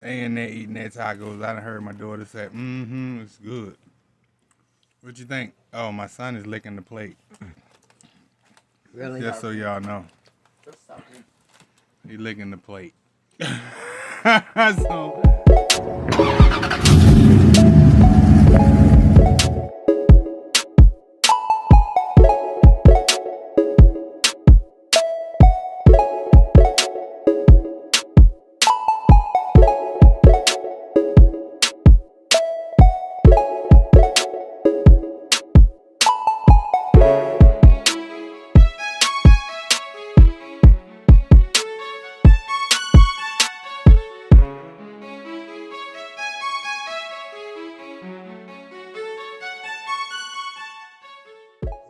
They in there eating their tacos. I done heard my daughter say, it's good. What you think? Oh, my son is licking the plate. Really? Just so y'all know. He licking the plate. So,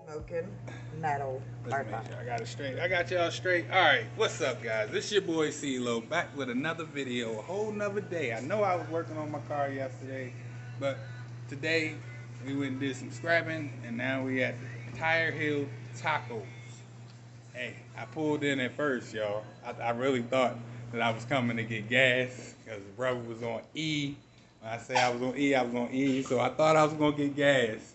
Smoking metal. let's make sure I got it straight. I got y'all straight. All right, what's up, guys? This your boy CeeLo back with another video, a whole nother day. I know I was working on my car yesterday, but today we went and did some scrapping, and now we at Tire Hill Tacos. Hey, I pulled in at first, y'all. I really thought that I was coming to get gas because the brother was on E. When I say I was on E, I was on E. So I thought I was gonna get gas,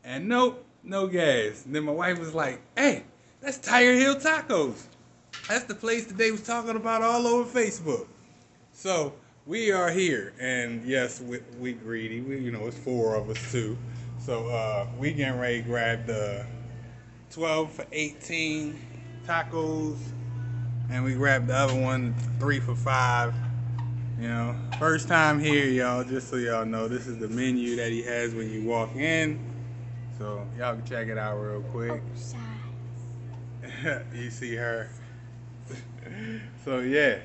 and nope, no gas. And then my wife was like, "Hey, that's Tire Hill Tacos. That's the place that they was talking about all over Facebook." So we are here, and yes, we greedy. It's four of us too. So we getting ready to grab the 12 for 18 tacos, and we grabbed the other one 3 for 5. First time here, y'all. Just so y'all know, this is the menu that he has when you walk in. So y'all can check it out real quick. You see her. So yeah,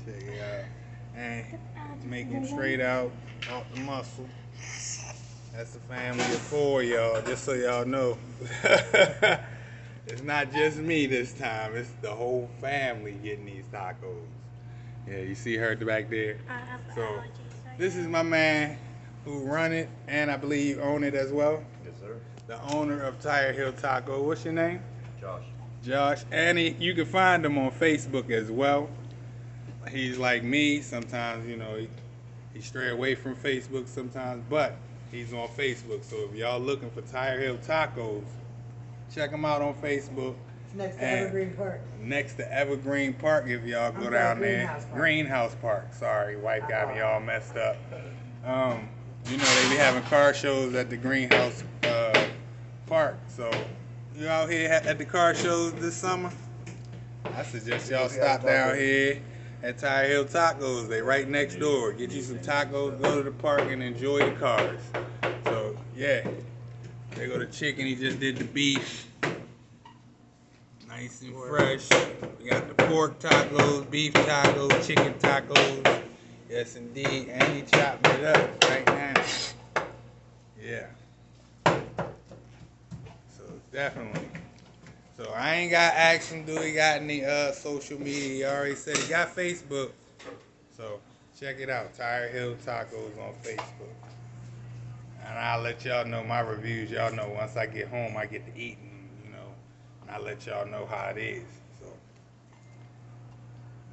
check it out. And make them straight out off the muscle. That's a family of 4, y'all. Just so y'all know. It's not just me this time. It's the whole family getting these tacos. Yeah, you see her back there. So this is my man who run it and I believe own it as well. Yes, sir. The owner of Tire Hill Taco. What's your name? Josh. Josh. And you can find him on Facebook as well. He's like me. Sometimes, he stray away from Facebook sometimes, but he's on Facebook. So if y'all looking for Tire Hill Tacos, check him out on Facebook. It's next to Evergreen Park. Next to Evergreen Park, if y'all go down there. Greenhouse Park. Sorry, wife got me all messed up. They be having car shows at the Greenhouse Park. So you out here at the car shows this summer? I suggest y'all stop down here at Tire Hill Tacos. They right next door. Get you some tacos, go to the park, and enjoy the cars. So yeah, they go to chicken. He just did the beef. Nice and fresh. We got the pork tacos, beef tacos, chicken tacos. Yes, indeed. And he chopping it up right now. Yeah. So definitely. So I ain't got to ask him, do he got any social media? He already said he got Facebook. So check it out. Tire Hill Tacos on Facebook. And I'll let y'all know my reviews. Y'all know once I get home, I get to eat. And I'll let y'all know how it is. So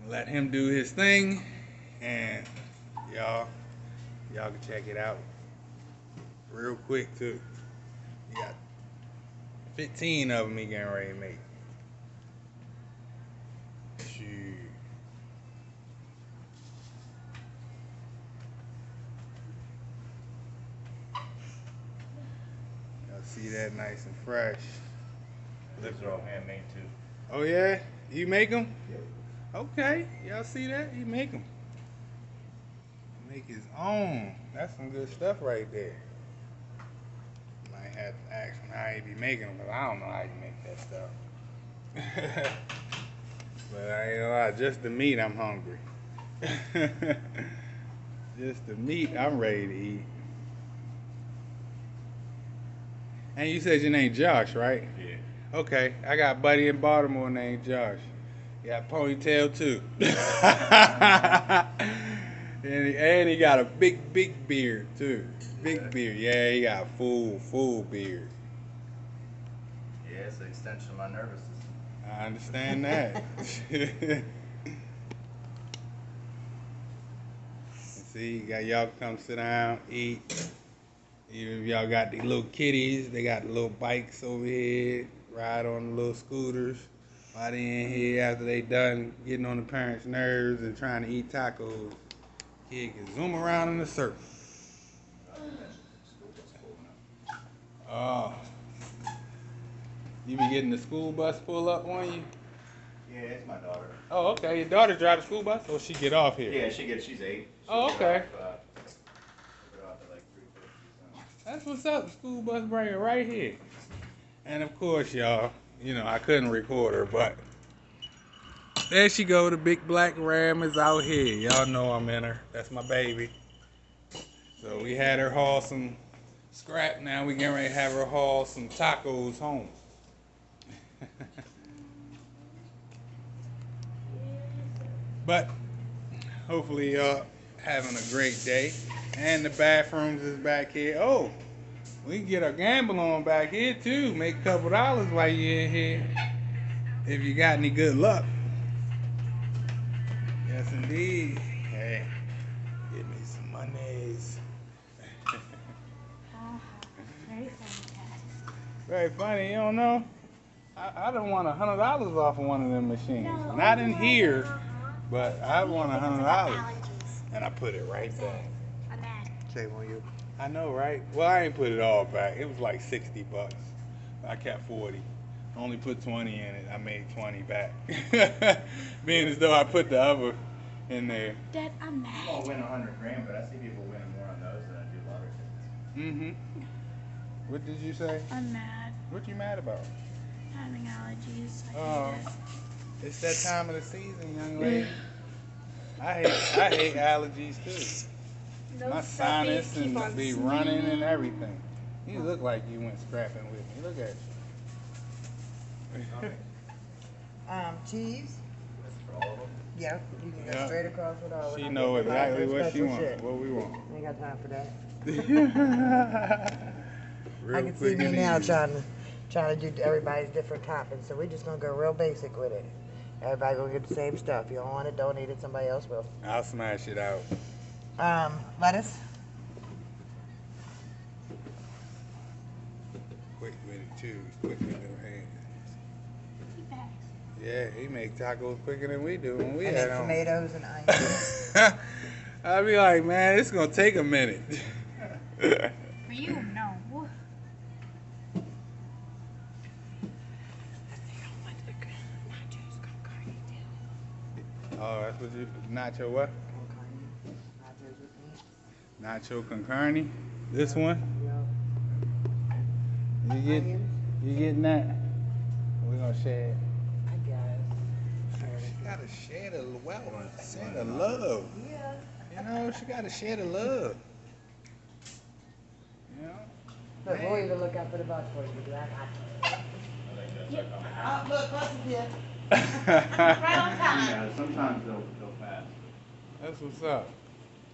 let him do his thing, and y'all can check it out real quick too. You got 15 of them he getting ready to make. Shoot. Y'all see that nice and fresh. These are all handmade too. Oh yeah? You make them? Yeah. Okay. Y'all see that? He make them. Make his own. That's some good stuff right there. Might have to ask him how he be making them, because I don't know how you make that stuff. But I ain't gonna lie, just the meat, I'm hungry. Just the meat, I'm ready to eat. And you said your name Josh, right? Yeah. Okay, I got a buddy in Baltimore named Josh. He got a ponytail too. and he got a big beard too. Big beard. Yeah, he got a full beard. Yeah, it's an extension of my nervous system. I understand that. See, you got y'all come sit down, eat. Even if y'all got the little kitties, they got the little bikes over here, ride on the little scooters. While they in here after they done getting on the parents' nerves and trying to eat tacos, kid can zoom around in a circle. Oh, you be getting the school bus pull up on you? Yeah, it's my daughter. Oh, okay. Your daughter drive the school bus, or she get off here? Yeah, she's 8. Oh, okay. Get off at like 3:50. That's what's up. School bus bring her right here. And of course, y'all, you know I couldn't record her, but there she go. The big black ram is out here. Y'all know I'm in her. That's my baby. So we had her haul some scrap. Now we getting ready to have her haul some tacos home. But hopefully y'all having a great day. And the bathrooms is back here. Oh, we can get our gamble on back here too. Make a couple dollars while you're in here. If you got any good luck. Yes indeed. Hey, give me some monies. Very funny, guys. Very funny, you don't know? I don't want $100 off of one of them machines. No, Not in no, here, no. but I want $100. Allergies. And I put it right back. I'm mad. Shame on you. I know, right? Well, I ain't put it all back. It was like 60 bucks. I kept 40. Only put 20 in it. I made 20 back. Being as though I put the other in there. Dad, I'm I won't mad. win 100 grand, but I see people winning more on those than I do lottery tickets. Mm-hmm. What did you say? I'm mad. What you mad about? Having allergies. I Oh, hate it. it's that time of the season, young lady. I hate allergies too. No My stuffies, sinus keep on and be running and sneezing. everything. You look like you went scrapping with me. Look at you. Cheese? That's for all of them. Yeah, you can go Yeah. straight across with all of She them. know exactly what she Special wants. shit. What we want. Ain't got time for that. Real I can see quick me and now easy. trying to do everybody's different toppings. So we're just gonna go real basic with it. Everybody gonna get the same stuff. You don't want it, don't eat it. Somebody else will. I'll smash it out. Lettuce. Quick with it too. Quick with them hands. Keep back. Yeah, he make tacos quicker than we do when we And had then on. tomatoes and onions. I'd be like, man, it's gonna take a minute. For you, no. Woo. Oh, that's what you nacho what? Nachos with meat. Nacho con carne. This one? Yep. You get Onions. you getting that? We're gonna share it. I guess. She gotta share the wealth, share the love. Yeah. You know, she gotta share the love. You know? Look, we'll even look out for the box for you. I got you. Oh, look, bus is here. Right on time. Yeah, sometimes they'll go fast. That's what's up.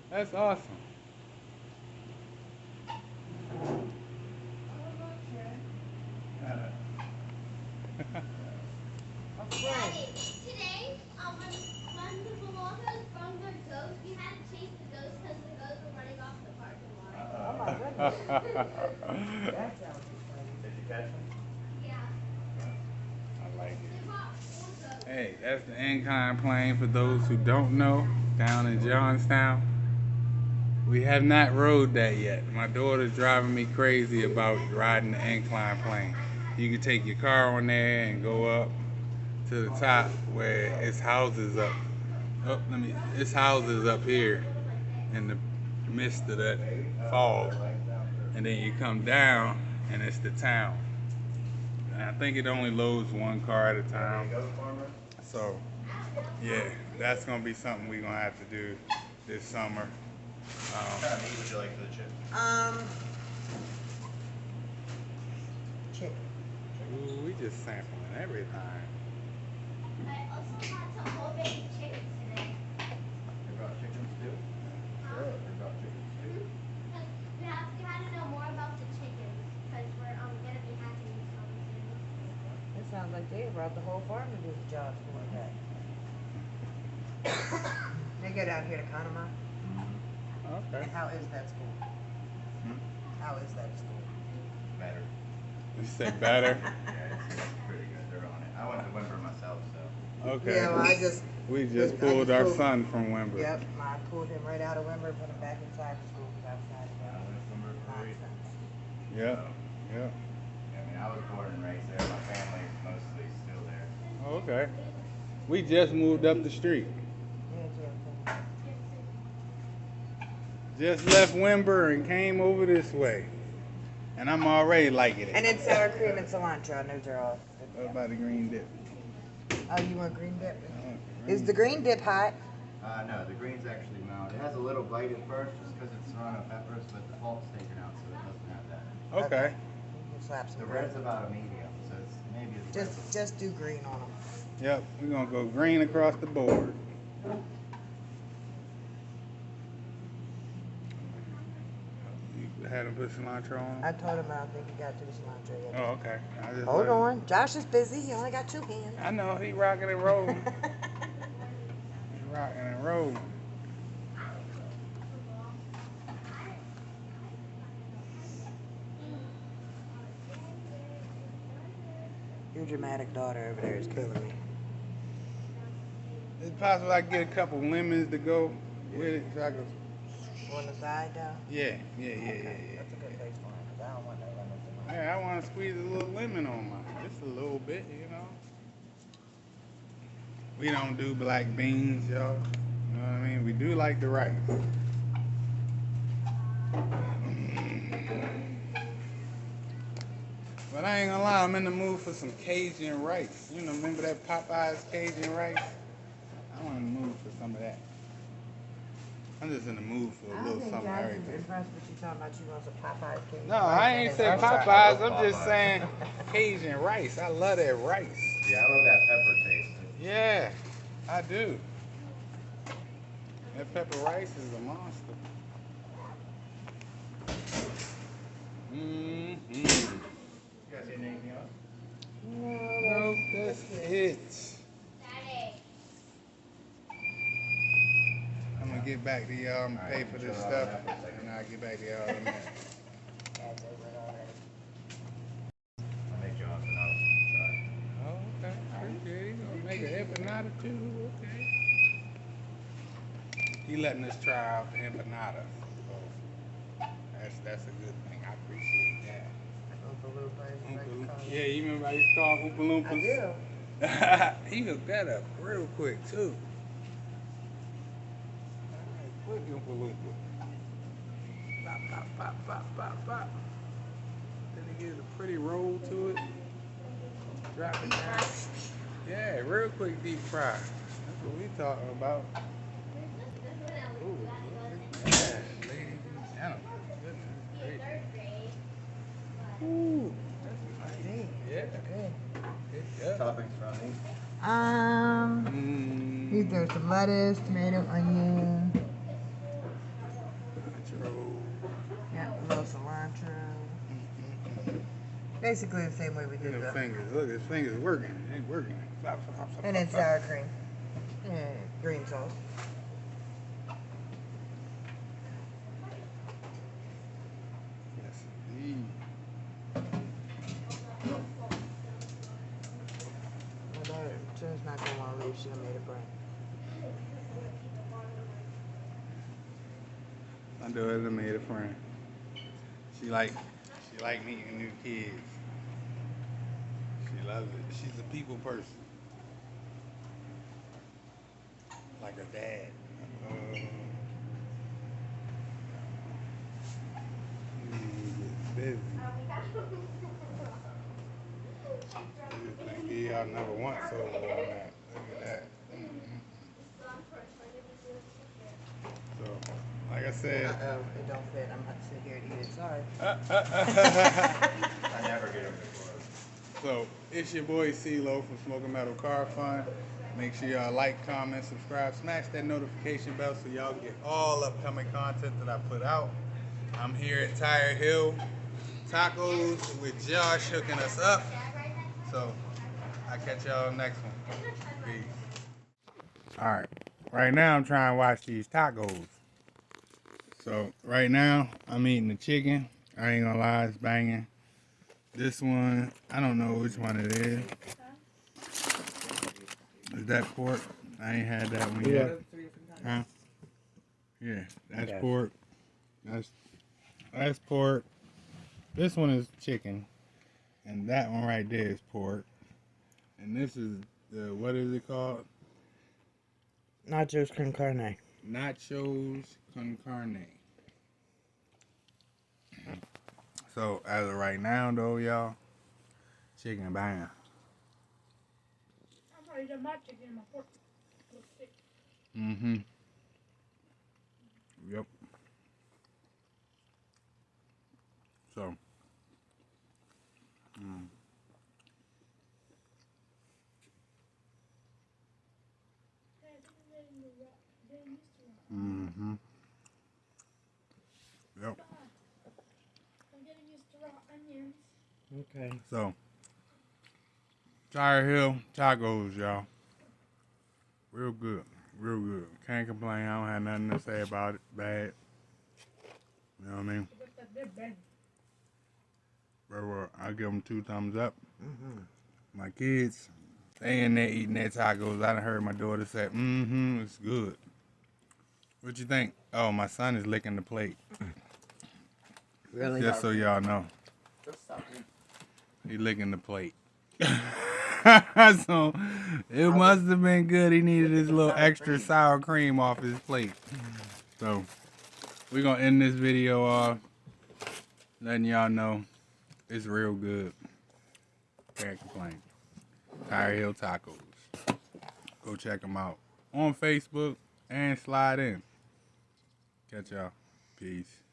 That's awesome. Daddy, today, when the Belongos brought their ghost, we had to chase the ghost because the ghosts were running off the parking lot. Oh my goodness. That sounds funny. Did you catch them? Yeah. I like it. They brought 4 ghosts. Hey, that's the incline plane for those who don't know, down in Johnstown. We have not rode that yet. My daughter's driving me crazy about riding the incline plane. You can take your car on there and go up to the top where it's houses up. Oh, it's houses up here in the midst of that fog. And then you come down and it's the town. And I think it only loads one car at a time. Ghost farmer? So, yeah, that's gonna be something we're gonna have to do this summer. What kind of meat would you like for the chip? Chicken. Ooh, we just sampling everything. I also got some whole baby chickens today. They brought chickens too? Huh? They brought chickens too? Because we had to know more about the chickens because we're going to be hatching some soon. It sounds like they brought the whole farm to do the job for that. They go down here to Conemaugh. Okay. And how is that school? How is that school? Better. You said better. Yeah, it's pretty good. They're on it. I went to Wimber myself, so. Okay. Yeah, well, We I just pulled our pulled- son from Wimber. Yep, I pulled him right out of Wimber, put him back inside the school because outside I of went to Wimber for 8. nonsense. Yep. Yep. I mean, I was born and raised there. My family's mostly still there. Okay. We just moved up the street. Yeah, it's okay. Just left Wimber and came over this way. And I'm already liking it. And then sour cream and cilantro, and those are all. What about the green dip? Oh, you want green dip? I want the Is the green dip hot? No, the green's actually mild. It has a little bite at first just because it's serrano peppers, but the pulp's taken out, so it doesn't have that. Okay. We'll slap some The green. red's about a medium, so it's maybe it's Just do green on them. Yep. We're going to go green across the board. You had him put cilantro on? I told him I don't think he got to the cilantro yet. Oh, okay. I just Hold let him- on, Josh is busy. He only got 2 hands. I know. He rocking and rolling. He rocking and rolling. Your dramatic daughter over there is killing me. It's possible I can get a couple lemons to go with it so I can. On the side, though? Yeah. That's a good place for him, because I don't want no lemons in mine. Yeah, I want to squeeze a little lemon on mine. Just a little bit, you know. We don't do black beans, y'all. You know what I mean? We do like the rice. But I ain't gonna lie, I'm in the mood for some Cajun rice. You know, remember that Popeyes Cajun rice? I'm in the mood for some of that. I'm just in the mood for a little something of everything. impressed with you talking about you want some Popeyes cake. No, I ain't said Popeyes. I'm just saying Cajun rice. I love that rice. Yeah, I love that pepper taste. Yeah, I do. That pepper rice is a monster. Mm-hmm. You guys eating anything else? Nope, that's it. Daddy. I'm gonna get back to y'all and pay for this stuff, and I'll get back to y'all in a minute. I'll make Johnson. I'll try. Oh, okay. Appreciate it. Gonna make an empanada too. Okay. He letting us try out the empanada. So that's a good thing. I appreciate that. Yeah, you remember I used to call him Oompa Loompas? I do. He hooked that up real quick too. Quick Oompa Loompa. Pop, pop, pop, pop, pop, pop. Then he gives a pretty roll to it. Drop it down. Yeah, real quick deep fry. That's what we talking about. Ooh, yeah, ladies and gentlemen. Goodness gracious. Ooh, that's nice. Yeah. Good. Yeah. Toppings from me. You throw some lettuce, tomato, onion. Yeah, a little cilantro. Basically the same way we did Look at the. his fingers. Look, his fingers working. They working. Flop, flop, flop, And then flop, sour cream. And green sauce. Yes, indeed. My daughter, Jen's not gonna want to leave. She done made a break. My daughter done made a friend. She like meeting new kids. She loves it. She's a people person. Like her dad. He gets busy. He y'all never once over on that. Look at that. So, like I said. Uh-oh, it don't fit. I'm about to sit here and eat it. Sorry. I never get them before. So, it's your boy CeeLo from Smoking Metal Car Fun. Make sure y'all like, comment, subscribe, smash that notification bell so y'all get all upcoming content that I put out. I'm here at Tire Hill Tacos with Josh hooking us up. So, I'll catch y'all next one. Peace. All right. Right now, I'm trying to watch these tacos. So right now I'm eating the chicken. I ain't gonna lie, it's banging. This one, I don't know which one it is. Is that pork? I ain't had that one yet. Huh? Yeah, that's Okay. pork. That's pork. This one is chicken. And that one right there is pork. And this is the, what is it called? Nachos con carne. Nachos con carne. So as of right now though, y'all, chicken bang. I've already done my chicken and my pork. Looks sick. Mm-hmm. Yep. So. Mm-hmm. Yep. I'm getting used to raw onions. Okay. So. Tire Hill tacos, y'all. Real good. Real good. Can't complain. I don't have nothing to say about it. Bad. You know what I mean? But that they're bad. Well, I give them 2 thumbs up. Mm-hmm. My kids, they in there eating their tacos. I done heard my daughter say, it's good. What you think? Oh, my son is licking the plate. Really? Just so y'all know. He licking the plate. So, it must have been good. He needed his little extra sour cream off his plate. So, we're going to end this video off letting y'all know it's real good. Can't complain. Tire Hill Tacos. Go check them out on Facebook and slide in. Catch y'all. Peace.